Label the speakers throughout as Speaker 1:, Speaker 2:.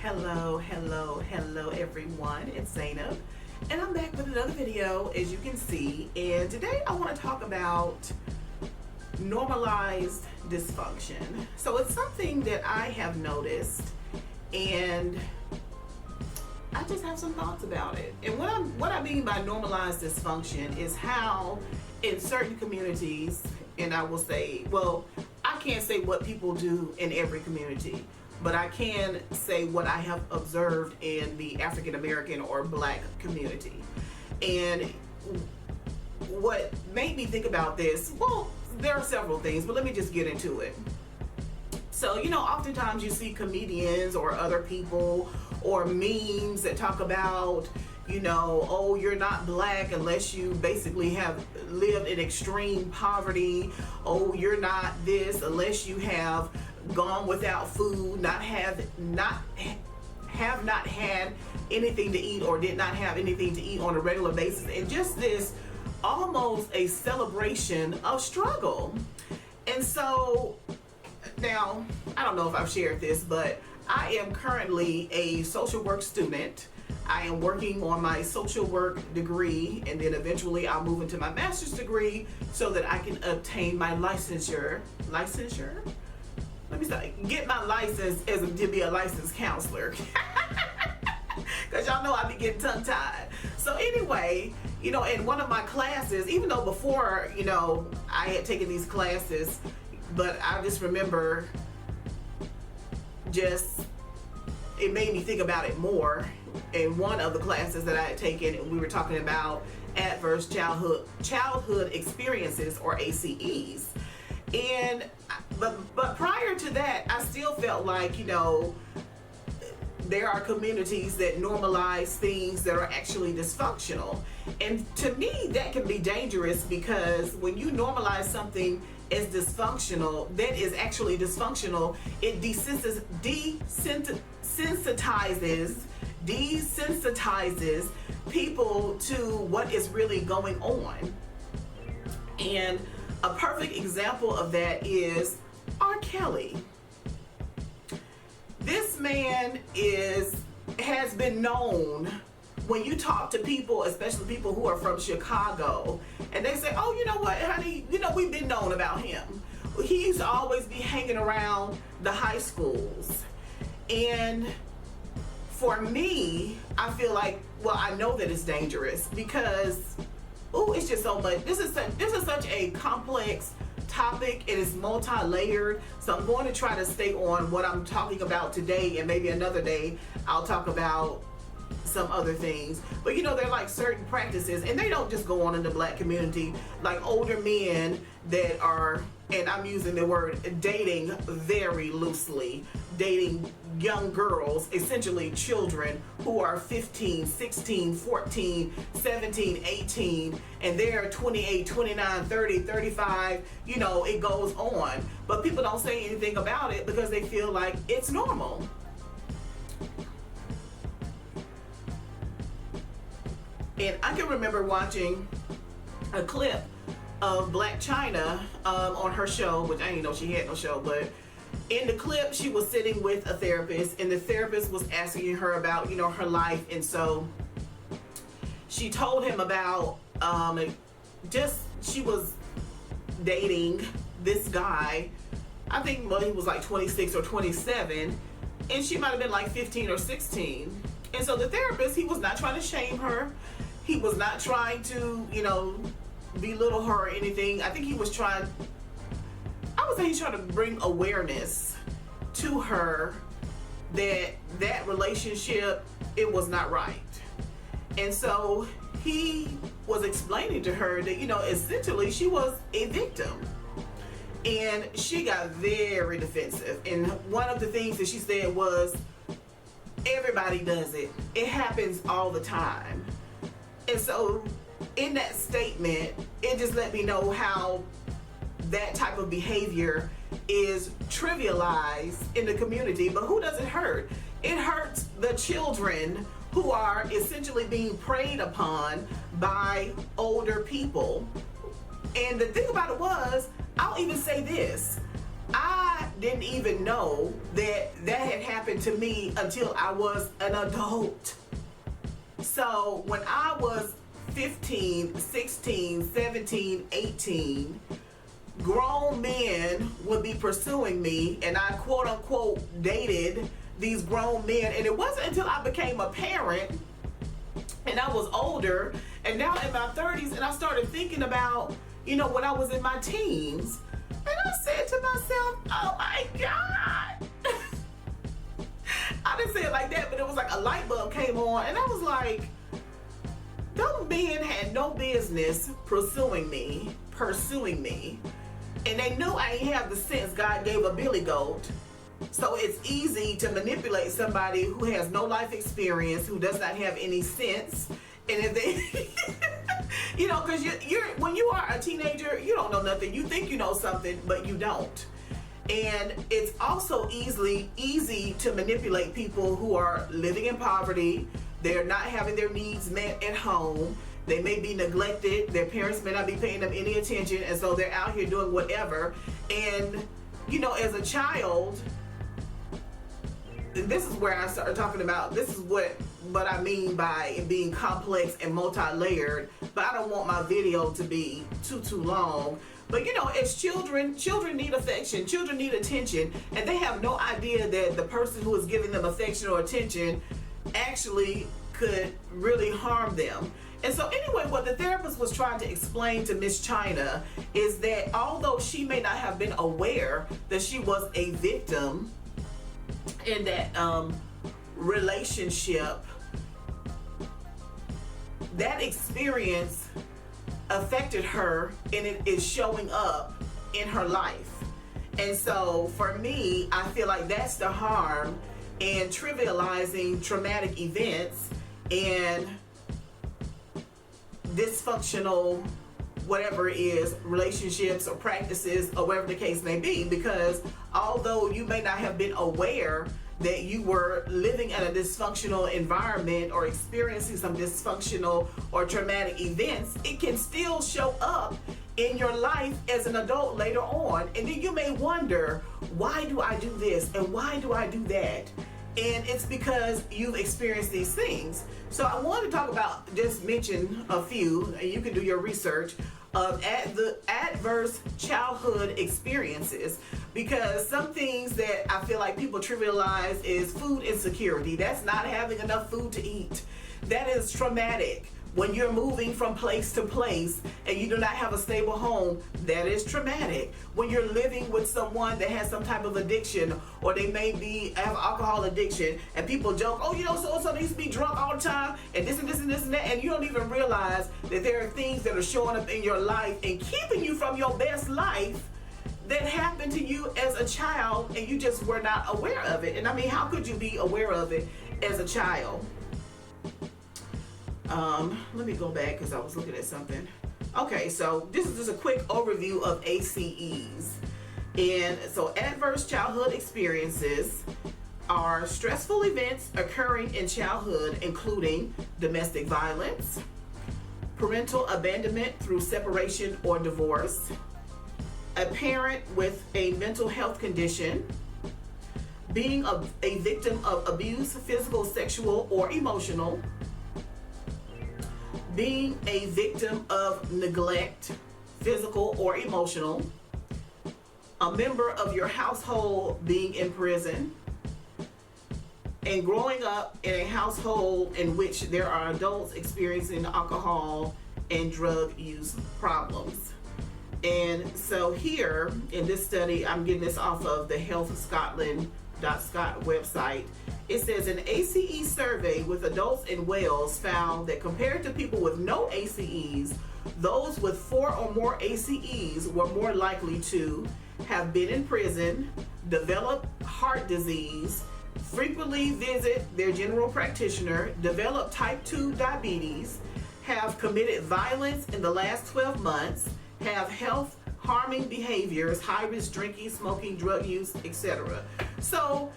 Speaker 1: Hello everyone, it's Zainab and I'm back with another video, as you can see, and today I want to talk about normalized dysfunction. So it's something that I have noticed and I just have some thoughts about it. And what I mean by normalized dysfunction is how in certain communities, and I will say, well, I can't say what people do in every community, but I can say what I have observed in the African American or Black community. And what made me think about this, well, there are several things, but let me just get into it. So, oftentimes you see comedians or other people or memes that talk about, oh, you're not Black unless you basically have lived in extreme poverty. Oh, you're not this unless you have gone without food, have not had anything to eat, or did not have anything to eat on a regular basis, and just this almost a celebration of struggle. And so now, I don't know if I've shared this, but I am currently a social work student. I am working on my social work degree, and then eventually I'll move into my master's degree so that I can obtain my licensure. Let me start. Get my license to be a licensed counselor. Because y'all know I be getting tongue-tied. So anyway, in one of my classes, even though before, I had taken these classes, but I just remember it made me think about it more. In one of the classes that I had taken, we were talking about adverse childhood experiences, or ACEs. But prior to that, I still felt like, there are communities that normalize things that are actually dysfunctional. And to me, that can be dangerous, because when you normalize something as dysfunctional, that is actually dysfunctional, it desensitizes people to what is really going on. And a perfect example of that is R. Kelly. This man has been known, when you talk to people, especially people who are from Chicago, and they say, oh, you know what, honey, we've been known about him. He used to always be hanging around the high schools. And for me, I feel like, well, I know that it's dangerous because, it's just so much. This is such a complex topic. It is multi-layered. So I'm going to try to stay on what I'm talking about today, and maybe another day I'll talk about some other things. But they're like certain practices, and they don't just go on in the Black community, like older men that are, and I'm using the word dating very loosely, dating young girls, essentially children who are 15, 16, 14, 17, 18, and they're 28, 29, 30, 35, it goes on. But people don't say anything about it because they feel like it's normal. And I can remember watching a clip of Black China on her show, which I didn't know she had no show, but in the clip she was sitting with a therapist, and the therapist was asking her about, her life. And so she told him about she was dating this guy. I think, well, he was like 26 or 27, and she might have been like 15 or 16. And so the therapist, he was not trying to shame her. He was not trying to, belittle her or anything. I think he was trying to bring awareness to her that relationship, it was not right. And so he was explaining to her that, essentially she was a victim. And she got very defensive. And one of the things that she said was, everybody does it. It happens all the time. And so in that statement, it just let me know how that type of behavior is trivialized in the community. But who does it hurt? It hurts the children who are essentially being preyed upon by older people. And the thing about it was, I'll even say this, I didn't even know that that had happened to me until I was an adult. So when I was 15, 16, 17, 18, grown men would be pursuing me, and I quote unquote dated these grown men. And it wasn't until I became a parent and I was older and now in my 30s, and I started thinking about, when I was in my teens, and I said to myself, oh my God. I didn't say it like that, but it was like a light bulb came on, and I was like, those men had no business pursuing me, and they knew I ain't have the sense God gave a billy goat. So it's easy to manipulate somebody who has no life experience, who does not have any sense, and if they, because you're when you are a teenager, you don't know nothing. You think you know something, but you don't. And it's also easy to manipulate people who are living in poverty. They're not having their needs met at home. They may be neglected. Their parents may not be paying them any attention, and so they're out here doing whatever. And as a child, this is where I started talking about, this is what I mean by it being complex and multi-layered, but I don't want my video to be too long. But as children need affection, children need attention, and they have no idea that the person who is giving them affection or attention actually could really harm them. And so anyway, what the therapist was trying to explain to Miss China is that although she may not have been aware that she was a victim in that relationship, that experience affected her, and it is showing up in her life. And so for me, I feel like that's the harm in trivializing traumatic events and dysfunctional, whatever it is, relationships or practices or whatever the case may be, because although you may not have been aware that you were living in a dysfunctional environment or experiencing some dysfunctional or traumatic events, it can still show up in your life as an adult later on. And then you may wonder, why do I do this and why do I do that? And it's because you've experienced these things. So I want to talk about, just mention a few, and you can do your research, of the adverse childhood experiences, because some things that I feel like people trivialize is food insecurity. That's not having enough food to eat. That is traumatic. When you're moving from place to place and you do not have a stable home, that is traumatic. When you're living with someone that has some type of addiction, or they may have alcohol addiction, and people joke, oh, so needs to be drunk all the time, and this and this and this and that, and you don't even realize that there are things that are showing up in your life and keeping you from your best life that happened to you as a child, and you just were not aware of it. And I mean, how could you be aware of it as a child? Let me go back because I was looking at something. Okay, so this is just a quick overview of ACEs. And so adverse childhood experiences are stressful events occurring in childhood, including domestic violence, parental abandonment through separation or divorce, a parent with a mental health condition, being a victim of abuse, physical, sexual, or emotional, being a victim of neglect, physical or emotional, a member of your household being in prison, and growing up in a household in which there are adults experiencing alcohol and drug use problems. And so here in this study, I'm getting this off of the healthscotland.scot website. It says an ACE survey with adults in Wales found that compared to people with no ACEs, those with 4 or more ACEs were more likely to have been in prison, develop heart disease, frequently visit their general practitioner, develop type 2 diabetes, have committed violence in the last 12 months, have health harming behaviors, high risk drinking, smoking, drug use, etc. So,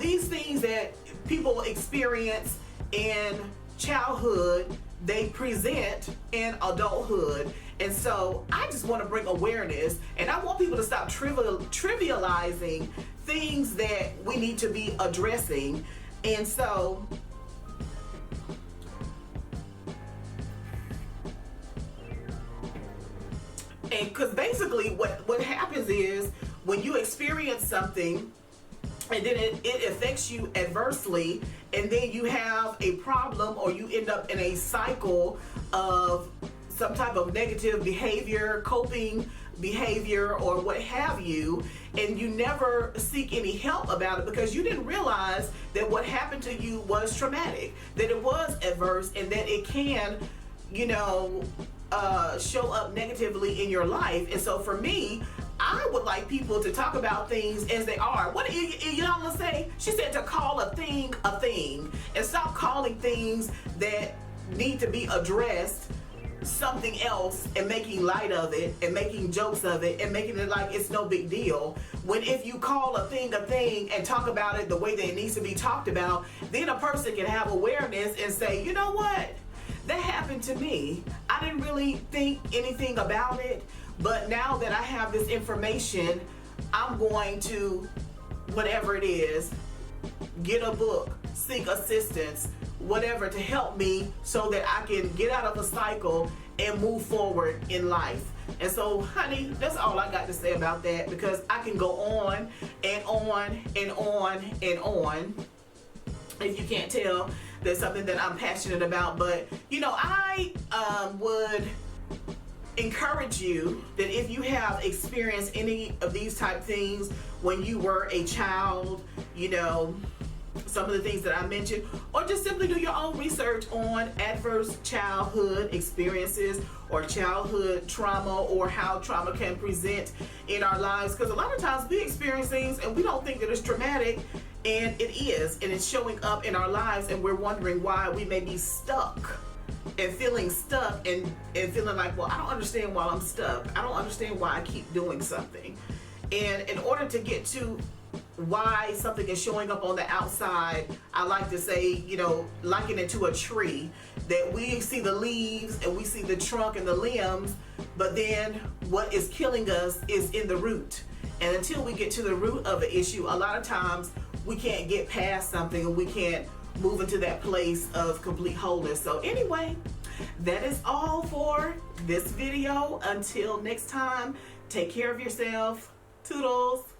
Speaker 1: these things that people experience in childhood, they present in adulthood. And so I just want to bring awareness, and I want people to stop trivializing things that we need to be addressing. And so and because basically what happens is when you experience something and then it affects you adversely, and then you have a problem or you end up in a cycle of some type of negative behavior, coping behavior, or what have you, and you never seek any help about it because you didn't realize that what happened to you was traumatic, that it was adverse, and that it can, show up negatively in your life. And so for me, I would like people to talk about things as they are. What you know what I'm saying? She said to call a thing, and stop calling things that need to be addressed something else and making light of it and making jokes of it and making it like it's no big deal. When if you call a thing and talk about it the way that it needs to be talked about, then a person can have awareness and say, you know what? That happened to me. I didn't really think anything about it, but now that I have this information, I'm going to, whatever it is, get a book, seek assistance, whatever, to help me so that I can get out of a cycle and move forward in life. And so, honey, that's all I got to say about that, because I can go on and on and on and on. If you can't tell, that's something that I'm passionate about. But, I would encourage you that if you have experienced any of these type things when you were a child, some of the things that I mentioned, or just simply do your own research on adverse childhood experiences or childhood trauma, or how trauma can present in our lives. Because a lot of times we experience things and we don't think that it's traumatic, and it is, and it's showing up in our lives, and we're wondering why we may be stuck and feeling stuck and feeling like, well, I don't understand why I'm stuck. I don't understand why I keep doing something. And in order to get to why something is showing up on the outside, I like to say, liken it to a tree, that we see the leaves and we see the trunk and the limbs, but then what is killing us is in the root. And until we get to the root of the issue, a lot of times we can't get past something, and we can't move into that place of complete wholeness. So anyway, that is all for this video. Until next time, take care of yourself. Toodles.